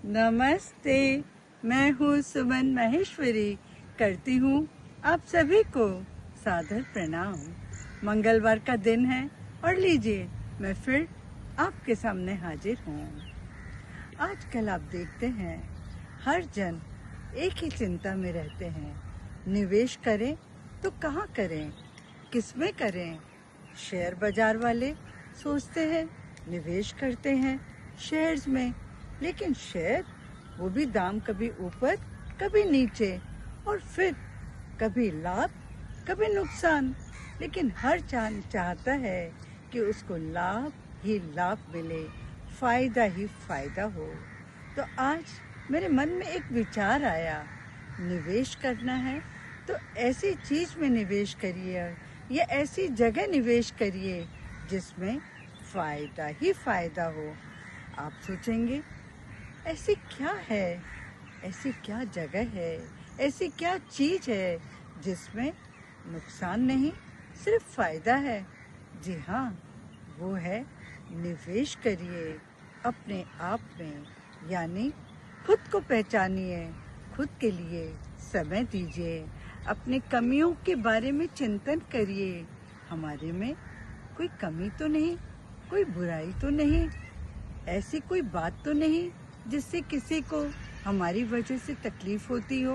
नमस्ते। मैं हूँ सुमन माहेश्वरी। करती हूँ आप सभी को सादर प्रणाम। मंगलवार का दिन है और लीजिए मैं फिर आपके सामने हाजिर हूँ। आजकल आप देखते हैं हर जन एक ही चिंता में रहते हैं। निवेश करें तो कहाँ करें, किसमें करें। शेयर बाजार वाले सोचते हैं निवेश करते हैं शेयर्स में, लेकिन शेयर वो भी दाम कभी ऊपर कभी नीचे और फिर कभी लाभ कभी नुकसान। लेकिन हर जान चाहता है कि उसको लाभ ही लाभ मिले, फायदा ही फायदा हो। तो आज मेरे मन में एक विचार आया, निवेश करना है तो ऐसी चीज में निवेश करिए या ऐसी जगह निवेश करिए जिसमें फायदा ही फायदा हो। आप सोचेंगे ऐसी क्या है, ऐसी क्या जगह है, ऐसी क्या चीज है जिसमें नुकसान नहीं सिर्फ फायदा है। जी हाँ, वो है निवेश करिए अपने आप में, यानी खुद को पहचानिए, खुद के लिए समय दीजिए, अपनी कमियों के बारे में चिंतन करिए। हमारे में कोई कमी तो नहीं, कोई बुराई तो नहीं, ऐसी कोई बात तो नहीं जिससे किसी को हमारी वजह से तकलीफ होती हो।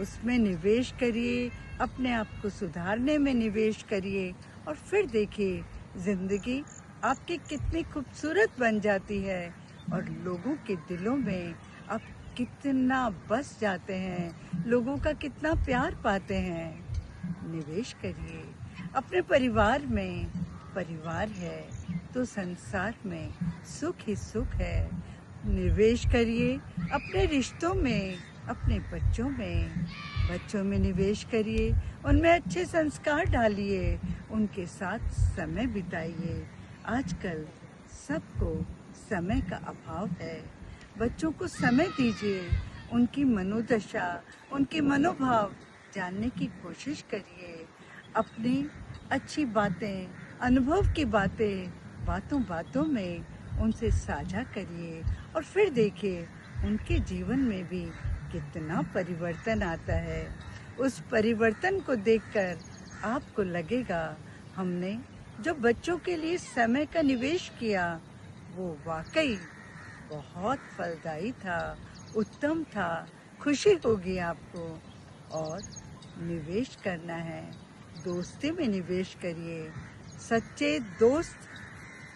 उसमें निवेश करिए, अपने आप को सुधारने में निवेश करिए और फिर देखिए जिंदगी आपकी कितनी खूबसूरत बन जाती है और लोगों के दिलों में आप कितना बस जाते हैं, लोगों का कितना प्यार पाते हैं। निवेश करिए अपने परिवार में, परिवार है तो संसार में सुख ही सुख है। निवेश करिए अपने रिश्तों में, अपने बच्चों में, बच्चों में निवेश करिए, उनमें अच्छे संस्कार डालिए, उनके साथ समय बिताइए। आजकल सबको समय का अभाव है, बच्चों को समय दीजिए, उनकी मनोदशा, उनके मनोभाव जानने की कोशिश करिए। अपनी अच्छी बातें, अनुभव की बातें बातों बातों में उनसे साझा करिए और फिर देखिए उनके जीवन में भी कितना परिवर्तन आता है। उस परिवर्तन को देखकर आपको लगेगा हमने जो बच्चों के लिए समय का निवेश किया वो वाकई बहुत फलदायी था, उत्तम था। खुशी होगी आपको। और निवेश करना है, दोस्ती में निवेश करिए। सच्चे दोस्त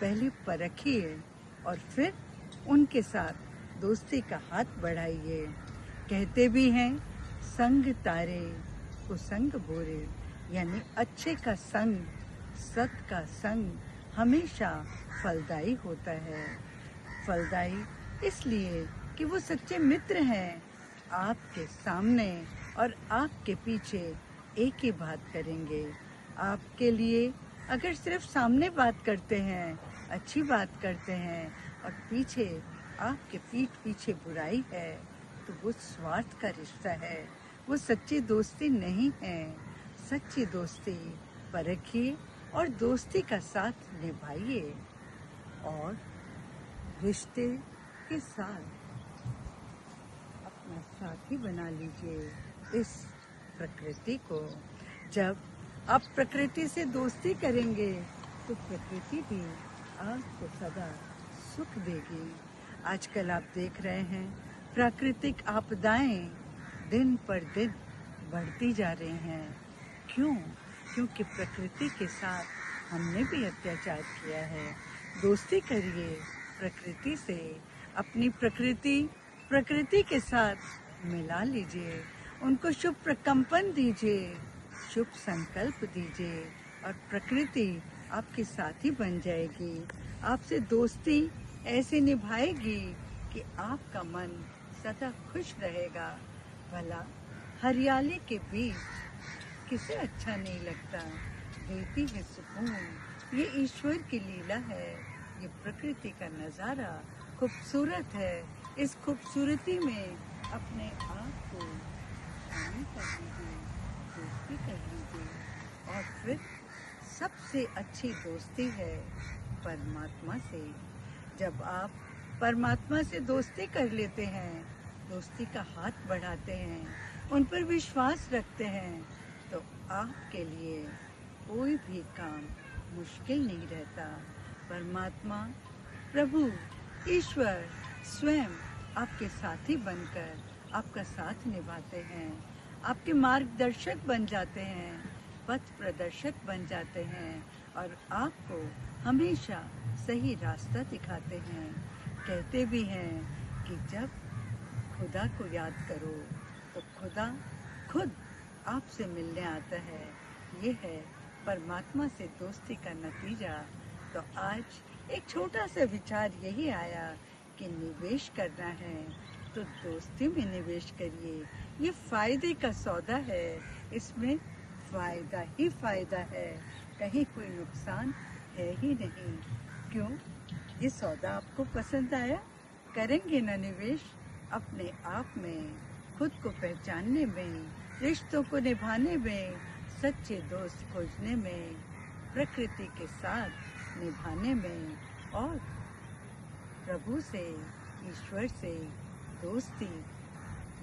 पहले परखिए और फिर उनके साथ दोस्ती का हाथ बढ़ाइए। कहते भी हैं संग तारे को संग बोरे, यानी अच्छे का संग, सत का संग हमेशा फलदायी होता है। फलदायी इसलिए कि वो सच्चे मित्र हैं, आपके सामने और आपके पीछे एक ही बात करेंगे। आपके लिए अगर सिर्फ सामने बात करते हैं, अच्छी बात करते हैं और पीछे आपके पीठ पीछे बुराई है तो वो स्वार्थ का रिश्ता है, वो सच्ची दोस्ती नहीं है। सच्ची दोस्ती परखिए और दोस्ती का साथ निभाइए और रिश्ते के साथ अपना साथी बना लीजिए इस प्रकृति को। जब आप प्रकृति से दोस्ती करेंगे तो प्रकृति भी आपको सदा सुख देगी। आजकल आप देख रहे हैं प्राकृतिक आपदाएं दिन पर दिन बढ़ती जा रही हैं। क्यों? क्योंकि प्रकृति के साथ हमने भी अत्याचार किया है। दोस्ती करिए प्रकृति से, अपनी प्रकृति के साथ मिला लीजिए, उनको शुभ प्रकंपन दीजिए, शुभ संकल्प दीजिए और प्रकृति आपके साथी बन जाएगी। आपसे दोस्ती ऐसे निभाएगी कि आपका मन सदा खुश रहेगा। भला हरियाली के बीच किसे अच्छा नहीं लगता, देती है सुकून। ये ईश्वर की लीला है, ये प्रकृति का नज़ारा खूबसूरत है। इस खूबसूरती में अपने आप को शामिल कर लीजिए, दोस्ती कर लीजिए और फिर सबसे अच्छी दोस्ती है परमात्मा से। जब आप परमात्मा से दोस्ती कर लेते हैं, दोस्ती का हाथ बढ़ाते हैं, उन पर विश्वास रखते हैं, तो आपके लिए कोई भी काम मुश्किल नहीं रहता। परमात्मा, प्रभु, ईश्वर स्वयं आपके साथी बनकर आपका साथ निभाते हैं, आपके मार्गदर्शक बन जाते हैं, पथ प्रदर्शक बन जाते हैं और आपको हमेशा सही रास्ता दिखाते हैं। कहते भी हैं कि जब खुदा को याद करो तो खुदा खुद आपसे मिलने आता है। ये है परमात्मा से दोस्ती का नतीजा। तो आज एक छोटा सा विचार यही आया कि निवेश करना है तो दोस्ती में निवेश करिए। ये फायदे का सौदा है, इसमें फायदा ही फायदा है, कहीं कोई नुकसान है ही नहीं। क्यों? ये सौदा आपको पसंद आया? करेंगे ना निवेश अपने आप में, खुद को पहचानने में, रिश्तों को निभाने में, सच्चे दोस्त खोजने में, प्रकृति के साथ निभाने में और प्रभु से, ईश्वर से दोस्ती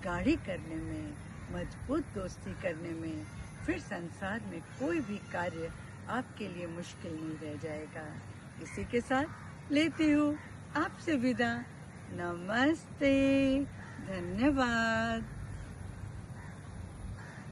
गाढ़ी करने में, मजबूत दोस्ती करने में, फिर संसार में कोई भी कार्य आपके लिए मुश्किल नहीं रह जाएगा। इसी के साथ लेती हूँ आपसे विदा। नमस्ते, धन्यवाद।